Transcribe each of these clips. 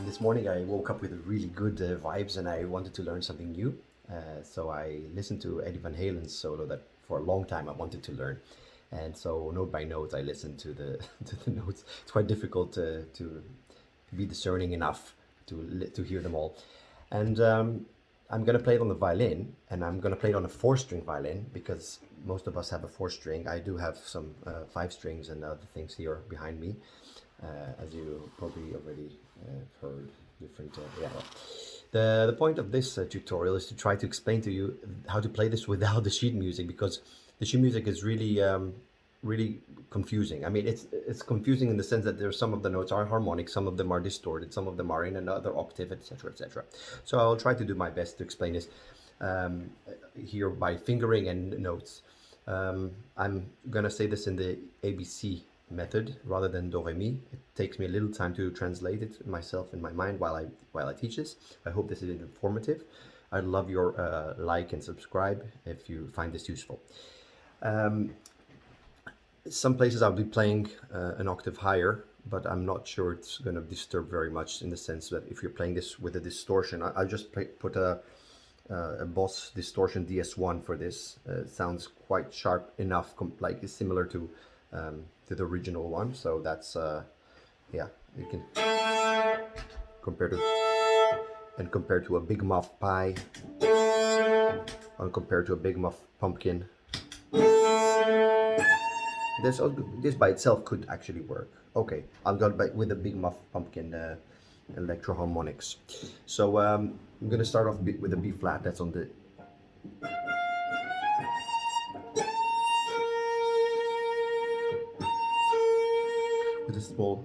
This morning I woke up with really good vibes and I wanted to learn something new. So I listened to Eddy Van Halen's solo that for a long time I wanted to learn. And so note by note I listened to the to the notes. It's quite difficult to be discerning enough to hear them all. And I'm gonna play it on the violin, and I'm gonna play it on a four-string violin because most of us have a four-string. I do have some five strings and other things here behind me, as you probably already heard. Different, yeah. The point of this tutorial is to try to explain to you how to play this without the sheet music, because the sheet music is really confusing. I mean, it's confusing in the sense that there's some of the notes are harmonic, some of them are distorted, some of them are in another octave, etc., etc. So I'll try to do my best to explain this here by fingering and notes. I'm gonna say this in the ABC method rather than do re mi. It takes me a little time to translate it myself in my mind while I teach this. I hope this is informative. I'd love your like and subscribe if you find this useful. Some places I'll be playing an octave higher, but I'm not sure it's going to disturb very much, in the sense that if you're playing this with a distortion, I'll just put a Boss distortion DS1 for this. It sounds quite sharp enough, like it's similar to the original one. So that's yeah, you can compare to a Big Muff Pie, and compared to a Big Muff Pumpkin. This by itself could actually work. Okay, I'll go back with the Big Muff Pumpkin electro harmonics. So I'm gonna start off with a B flat. That's on the with a small,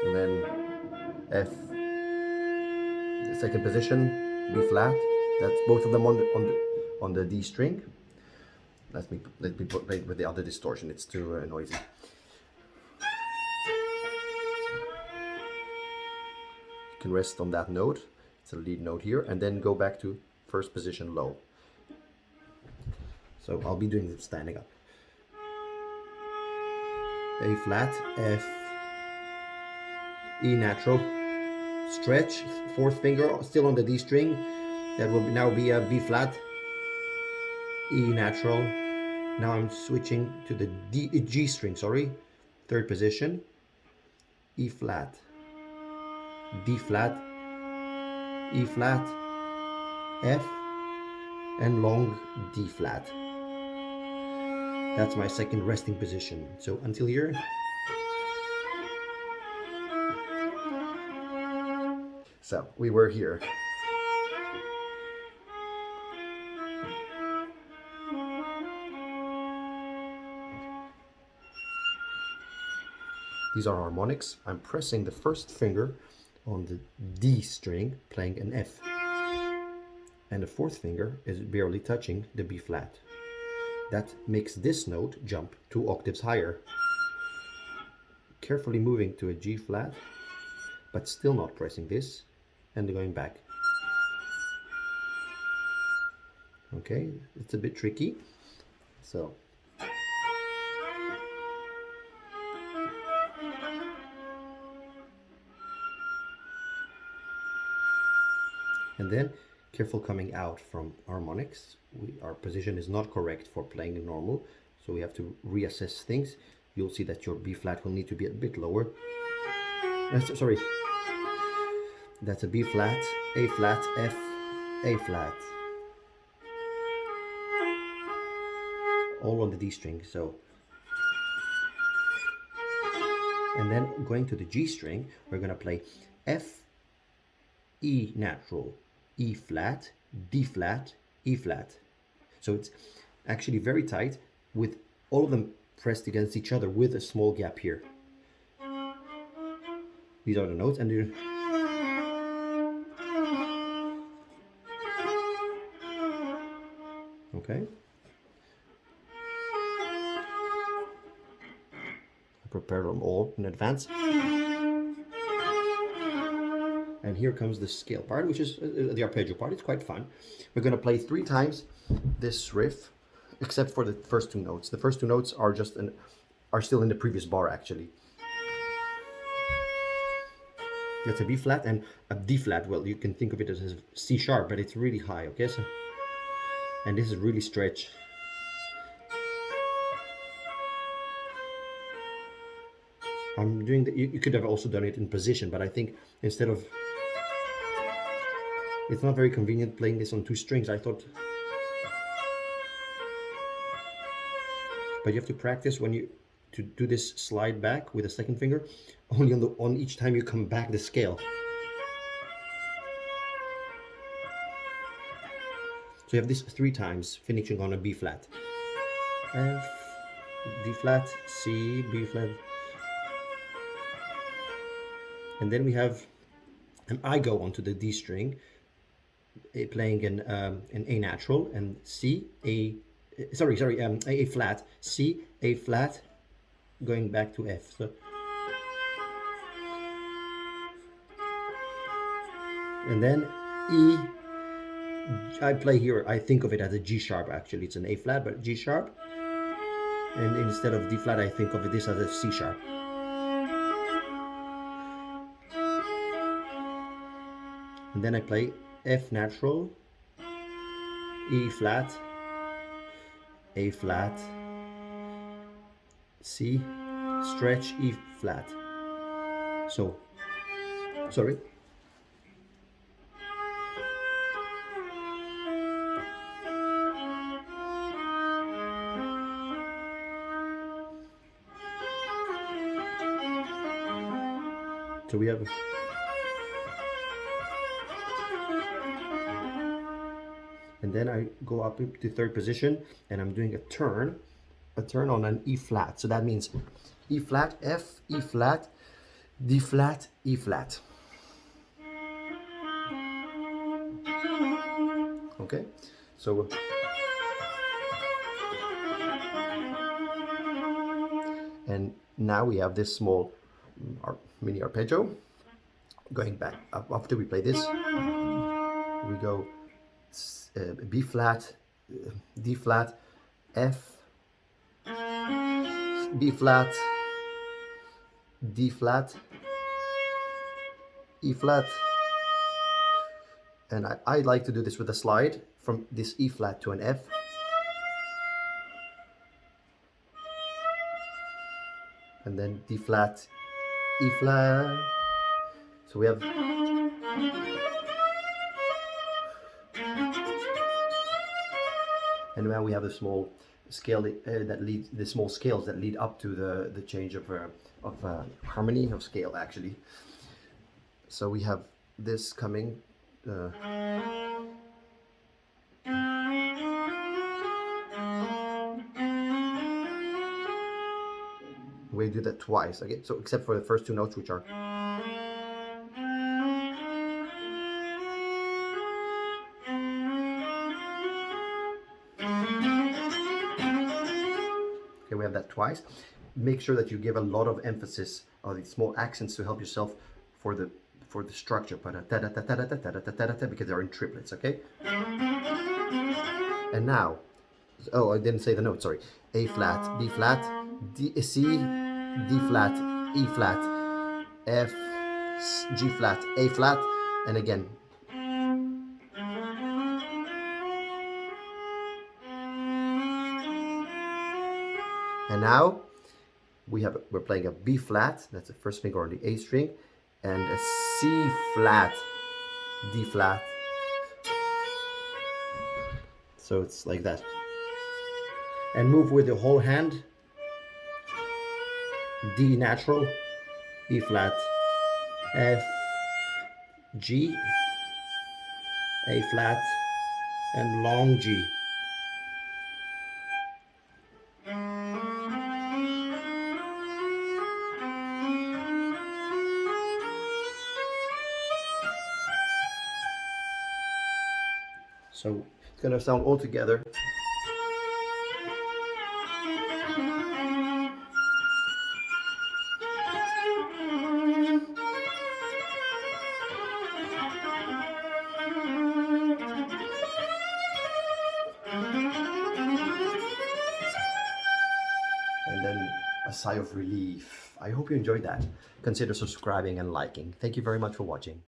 and then F, the second position, B flat. That's both of them on the D string. Let me play with the other distortion. It's too noisy. You can rest on that note. It's a lead note here, and then go back to first position low. So I'll be doing it standing up. A flat, F, E natural, stretch, fourth finger still on the D string. That will now be a B flat, E natural. Now I'm switching to the G string, sorry, third position, E flat, D flat, E flat, F, and long D flat. That's my second resting position. So until here. So we were here. These are harmonics. I'm pressing the first finger on the D string, playing an F. And the fourth finger is barely touching the B flat. That makes this note jump 2 octaves higher. Carefully moving to a G flat, but still not pressing this, and going back. Okay, it's a bit tricky. So. And then careful coming out from harmonics. Our position is not correct for playing normal, so we have to reassess things. You'll see that your B flat will need to be a bit lower. Sorry, that's a B flat, A flat, F, A flat. All on the D string, so. And then going to the G string, we're gonna play F, E natural, E flat, D flat, E flat. So it's actually very tight, with all of them pressed against each other with a small gap here. These are the notes, and they're okay. I prepared them all in advance. And here comes the scale part, which is the arpeggio part. It's quite fun. We're going to play 3 times this riff, except for the first 2 notes. The first 2 notes are still in the previous bar, actually. That's a B flat and a D flat. Well, you can think of it as a C sharp, but it's really high, okay? So, and this is really stretched. I'm doing the, you could have also done it in position, but I think instead of, it's not very convenient playing this on two strings. I thought, but you have to practice when you, to do this slide back with the second finger, only on the, on each time you come back the scale. So you have this 3 times, finishing on a B flat. F, D flat, C, B flat. And then we have, and I go onto the D string, playing an A natural and C, A, A flat, C, A flat, going back to F. So, and then E, I play here, I think of it as a G sharp actually. It's an A flat, but G sharp. And instead of D flat, I think of this as a C sharp. And then I play F natural, E flat, A flat, C, stretch, E flat. So, sorry. So we have, and then I go up to third position and I'm doing a turn on an E flat. So that means E flat, F, E flat, D flat, E flat. Okay, so and now we have this small mini arpeggio going back up. After we play this, we go B flat, D flat, F, B flat, D flat, E flat, and I like to do this with a slide from this E flat to an F. And then D flat, E flat. So we have, and now we have a small scale that leads, the small scales that lead up to the change of harmony of scale actually. So we have this coming. We do that twice, okay? So except for the first 2 notes, which are. Okay, we have that twice. Make sure that you give a lot of emphasis on these small accents to help yourself for the structure, because they're in triplets, okay? And now, oh, I didn't say the note, sorry. A flat, B flat, D, C, D flat, E flat, F, G flat, A flat, and again. And now we're playing a B flat, that's the first finger on the A string, and a C flat, D flat. So it's like that. And move with the whole hand. D natural, E flat, F, G, A flat, and long G. So it's gonna sound all together. And then a sigh of relief. I hope you enjoyed that. Consider subscribing and liking. Thank you very much for watching.